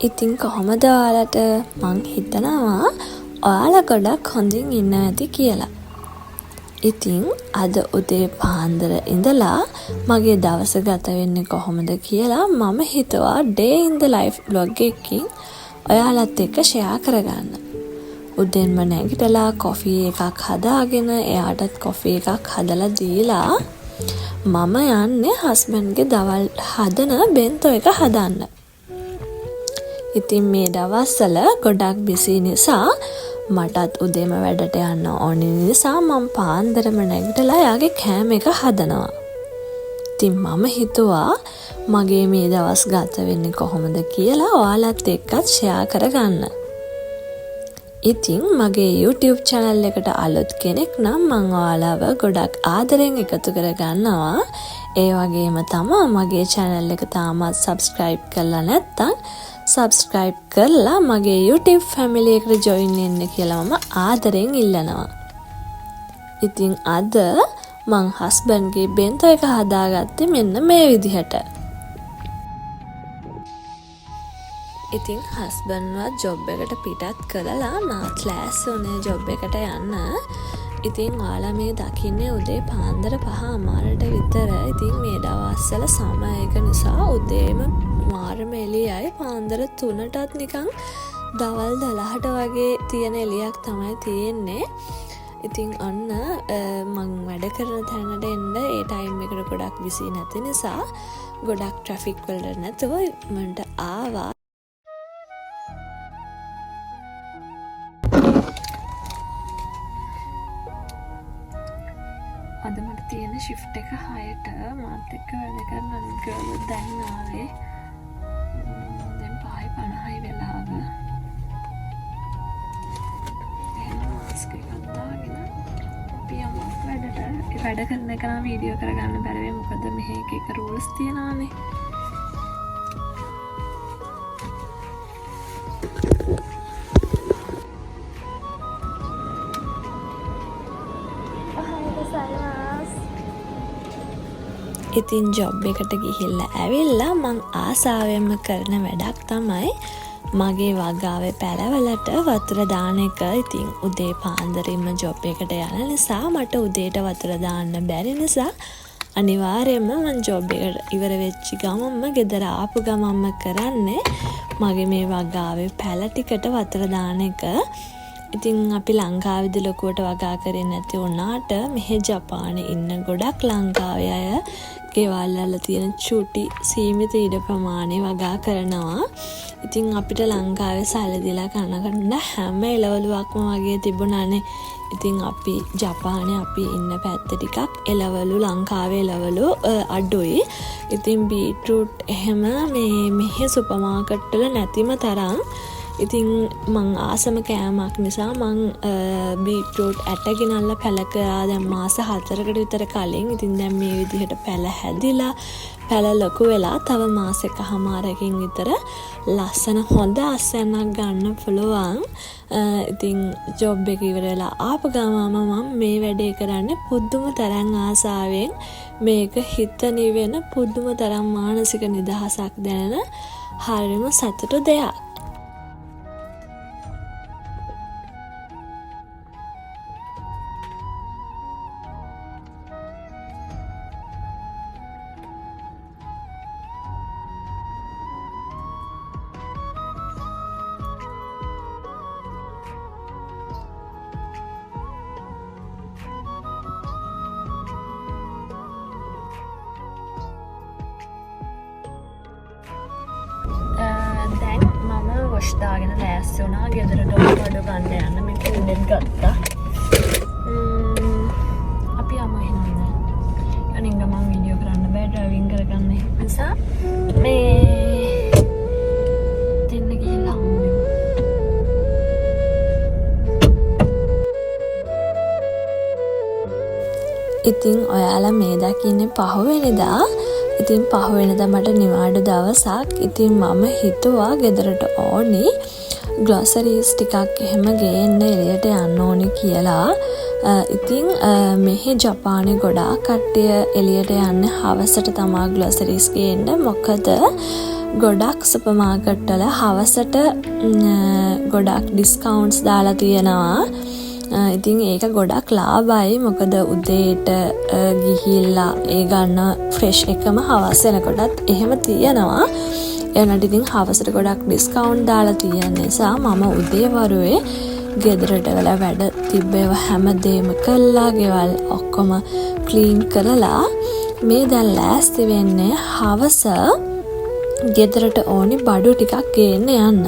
ඉතින් කොහොමද ඔයාලට මං හිතනවා ඔයාලා ගොඩක් හොඳින් ඉන්න ඇති කියලා. ඉතින් අද උදේ පාන්දර ඉඳලා මගේ දවස ගත වෙන්නේ කොහොමද කියලා මම හිතුවා day in the life vlog එකකින් ඔයාලත් එක්ක share කරගන්න. උදේන්ම නැගිටලා කොෆි එකක් හදාගෙන එයාටත් කොෆි එකක් හදලා දීලා මම යන්නේ හස්බන්ඩ්ගේ දවල් හදන බෙන්තෝ එක හදන්න. ඉතින් මේ දවස්වල ගොඩක් බිසි නිසා මටත් උදේම වැඩට යන්න ඕනි නිසා මම පාන්දරම නැගිටලා යාගේ කෑම එක හදනවා. ඉතින් මම හිතුවා මගේ මේ දවස් ගත වෙන්නේ කොහොමද කියලා ඔයාලත් එක්කත් share කරගන්න. ඉතින් මගේ YouTube channel එකට අලුත් කෙනෙක් නම් මම ඔයාලව ගොඩක් ආදරෙන් එකතු කරගන්නවා. ඒ වගේම තමයි මගේ channel එක තාමත් subscribe කරලා නැත්නම් subscribe කරලා මගේ YouTube family එකට join වෙන්න කියලා මම ආදරෙන් ඉල්ලනවා. ඉතින් අද මං හස්බන්ඩ්ගේ බෙන්තෝ එක හදාගත්තේ මෙන්න මේ විදිහට. ඉතින් හස්බන්ඩ්වත් ජොබ් එකට පිටත් කරලා මාත් ලෑස්ති වුණේ ජොබ් එකට යන්න. ඉතින් ඔයාලා මේ දකින්නේ උදේ පාන්දර 5:00 විතර. ඉතින් මේ දවස්වල සමය එක නිසා උදේම මාරම එළියයි. පාන්දර 3ටත් නිකන් දවල් 12ට වගේ තියෙන එළියක් තමයි තියෙන්නේ. ඉතින් අන්න මං වැඩ කරන තැනට එන්න ඒ ටයිම් එකට ගොඩක් බිසි නැති නිසා ගොඩක් ට්‍රැෆික් වලට නැතුව මන්ට ආවා. අද මට තියෙන shift එක 6ට මාත් එක්ක වැඩ කරන අනිත් ගර්ල් දැන් ආවේ. දැන් 5:50 වෙලාව. එහෙනම් මාස්ක් එකක් දාගෙන අපි යමු වැඩට. ඒ වැඩ කරන එක නම් වීඩියෝ කරගන්න බැරි වෙයි මොකද මෙහි එක රූල්ස් තියෙනවානේ. ඉතින් ජොබ් එකට ගිහිල්ලා ඇවිල්ලා මං ආසාවෙන්ම කරන වැඩක් තමයි මගේ වගාවේ පැලවලට වතුර දාන එක. ඉතින් උදේ පාන්දරින්ම ජොබ් එකට යන නිසා මට උදේට වතුර දාන්න බැරි නිසා අනිවාර්යයෙන්ම මං ජොබ් එකට ඉවර වෙච්ච ගමන්ම ගෙදර ආපු ගමන්ම කරන්නේ මගේ මේ වගාවේ පැල ටිකට වතුර දාන එක. ඉතින් අපි ලංකාවේදී ලොකුවට වගා කරේ නැති වුණාට මෙහි ජපානයේ ඉන්න ගොඩක් ලංකාවේ අය ගෙවල් වල තියෙන චුටි සීමිත ඉඩ ප්‍රමාණය වගා කරනවා. ඉතින් අපිට ලංකාවේ සැලදිලා කනකන්න හැම එළවලුවක්ම වගේ තිබුණානේ. ඉතින් අපි ජපානයේ අපි ඉන්න පැත්ත ටිකක් එළවලු ලංකාවේ එළවලු අඩුයි. ඉතින් බීට්‍රූට් එහෙම මෙහි සුපර් මාකට් වල නැතිම තරම්. ඉතින් මං ආසම කෑමක් නිසා මං බීට්‍රූට් ඇට ගෙනල්ලා පැල කරා දැන් මාස 4කට විතර කලින්. ඉතින් දැන් මේ විදිහට පැල හැදිලා පැල ලොකු වෙලා තව මාස එකමාරකින් විතර ලස්සන හොඳ අස්වැන්නක් ගන්න පුළුවන්. ඉතින් ජොබ් එක ඉවර වෙලා ආපු ගමම මම මේ වැඩේ කරන්නේ පුදුම තරම් ආසාවෙන්. මේක හිත නිවෙන පුදුම තරම් මානසික නිදහසක් දැනෙන හරිම සතුටු දෙයක්. දැන් මම වොෂ් දාගෙන ලෑස්ති වුණා ගෙදරට ඔඩු ගන්න යන්න. මේ කූඩෙන් ගත්තා. අපි යමු එහෙනම්. අනිත් ගමන් වීඩියෝ කරන්න බෑ ඩ්‍රයිවිං කරගන්න නිසා මේ දෙන්න ගිහලා හම්බෙමු. ඉතින් ඔයාලා මේ දකින්නේ පහුවෙනිදා. ඉතින් පහුවෙනිදා මට නිවාඩු දවසක්. ඉතින් මම හිතුවා ගෙදරට ඕනි ග්‍රොසරීස් ටිකක් එහෙම ගේන්න එළියට යන්න ඕනි කියලා. ඉතින් මෙහි ජපානයේ ගොඩාක් කට්ටිය එළියට යන්නේ හවසට තමයි ග්‍රොසරීස් ගේන්න. මොකද ගොඩක් සුපර් මාකට් වල හවසට ගොඩක් ඩිස්කවුන්ට්ස් දාලා තියෙනවා. ඉතින් ඒක ගොඩක් ලාභයි. මොකද උදේට ගිහිල්ලා ඒ ගන්න ෆ්‍රෙෂ් එකම හවස වෙනකොටත් එහෙම තියෙනවා. එනට ඉතින් හවසට ගොඩක් ඩිස්කවුන්ට් දාලා තියෙන නිසා මම උදේ වරුවේ ගෙදරට වෙලා වැඩ තිබ්බේව හැමදේම කළා. ගෙවල් ඔක්කොම ක්ලීන් කරලා මේ දැන් ලෑස්ති වෙන්නේ හවස ගෙදරට ඕනි බඩු ටිකක් ගේන්න යන්න.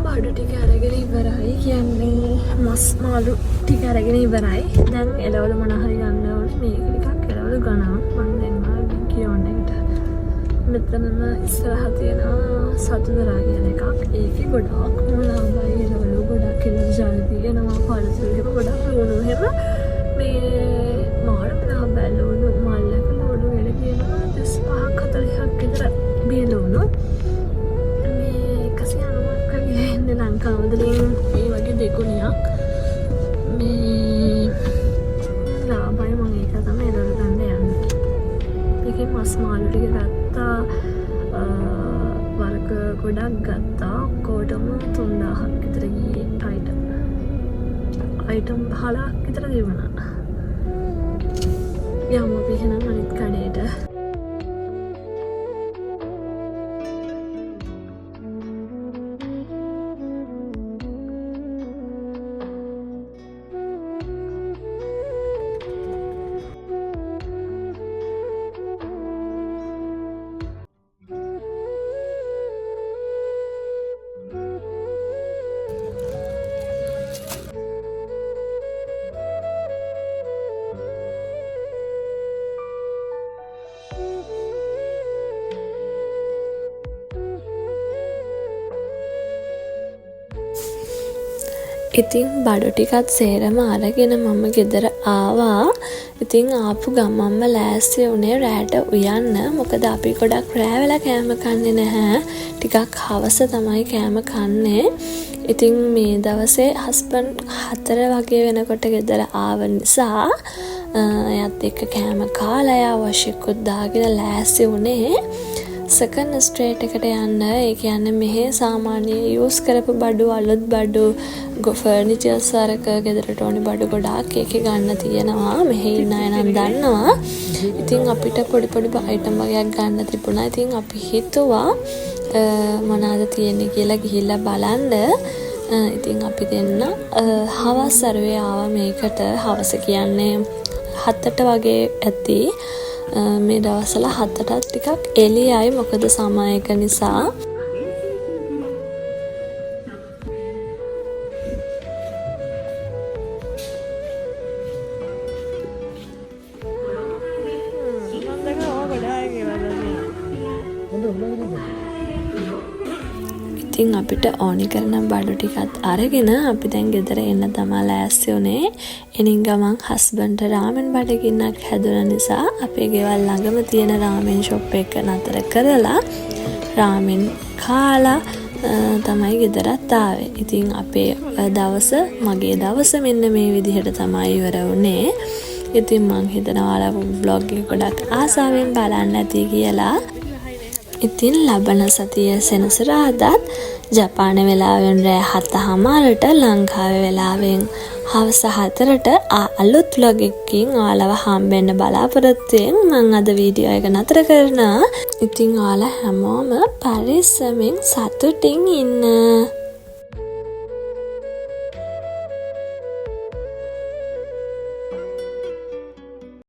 බඩු ටික අරගෙන ඉවරයි. කියන්නේ මස් මාළු ටික අරගෙන ඉවරයි. දැන් එළවලු මොන හරි ගන්න ඕනේ. මේක ටිකක් එළවලු ගන්නවා. මම දැන් ආවෙන් කියවන්න එකට. මෙතනම ඉස්සරහ තියෙනවා සතුදරා කියන එකක්. ඒකේ ගොඩාක් ලාභයි. එළවලු ගොඩක් එළවලු ජාති තියෙනවා. පළතුරු ගොඩක් ලුණු එහෙම මේ මාළු ලාභයි. ලුණු මල්ලක ලුණු වෙල කියනවා 35ක් 40ක් විතර බිලුණු. ලංකාවදලින් ඒ වගේ දෙගුණයක් මේ ලාබයි. මම ඒක තමයි එළවලු ගන්න යන්නේ. ඒකේ මස් මාළු ටික ගත්තා. වර්ග ගොඩක් ගත්තා. ඔක්කොටම 3000ක් විතර ගියේ අයිටම් 15ක් විතර ගෙවුණා. යමු අපි එහෙනම් අනිත් කඩේට. ඉතින් බඩු ටිකත් සේරම අරගෙන මම ගෙදර ආවා. ඉතින් ආපු ගමන්ම ලෑස්ති වුණේ රෑට උයන්න. මොකද අපි ගොඩක් රෑ වෙලා කෑම කන්නේ නැහැ. ටිකක් හවස තමයි කෑම කන්නේ. ඉතින් මේ දවසේ හස්බන්ඩ් 4 වගේ වෙනකොට ගෙදර ආව නිසා එයත් එක්ක කෑම කාලා යා වොෂිකුත් දාගෙන ලෑස්ති වුණේ සෙකන්ඩ් ස්ට්‍රීට් එකට යන්න. ඒ කියන්නේ මෙහි සාමාන්‍ය යූස් කරපු බඩු, අලුත් බඩු, ෆර්නිචර්ස් වරක ගෙදරට ඕනි බඩු ගොඩාක් ඒකේ ගන්න තියෙනවා. මෙහි ඉන්න අය නම් දන්නවා. ඉතින් අපිට පොඩි අයිටම් වගේක් ගන්න තිබුණා. ඉතින් අපි හිතුවා මොනවාද තියෙන්නේ කියලා ගිහිල්ලා බලන්න. ඉතින් අපි දෙන්න හවස් සරුවේ ආවා මේකට. හවස කියන්නේ 7ට වගේ ඇති. මේ දවස්වල 7ටත් ටිකක් එළියයි. මොකද සමයක නිසා. ඉතින් අපිට ඕනි කරන බඩු ටිකත් අරගෙන අපි දැන් ගෙදර එන්න තමයි ලෑස්ති උනේ. එනින් ගමන් හස්බන්ඩ්ට රාමෙන් බඩගින්නක් හැදුන නිසා අපේ ගෙවල් ළඟම තියෙන රාමෙන් ෂොප් එක නතර කරලා රාමෙන් කාලා තමයි ගෙදරත් ආවේ. ඉතින් අපේ මගේ දවස මෙන්න මේ විදිහට තමයි ඉවර වුණේ. ඉතින් මං හිතනවා ඔයාලා vlog එක ගොඩක් ආසාවෙන් බලන්න ඇති කියලා. ඉතින් ලබන සතිය සෙනසුරාදාත් ජපාන වෙලාවෙන් රෑ 7:00ට ලංකාවේ වෙලාවෙන් හවස 4ට අලුත් vlog එකකින් ඔයාලව හම්බෙන්න බලාපොරොත්තු වෙන මම අද වීඩියෝ එක නතර කරනවා. ඉතින් ඔයාලා හැමෝම පරිස්සමෙන් සතුටින් ඉන්න.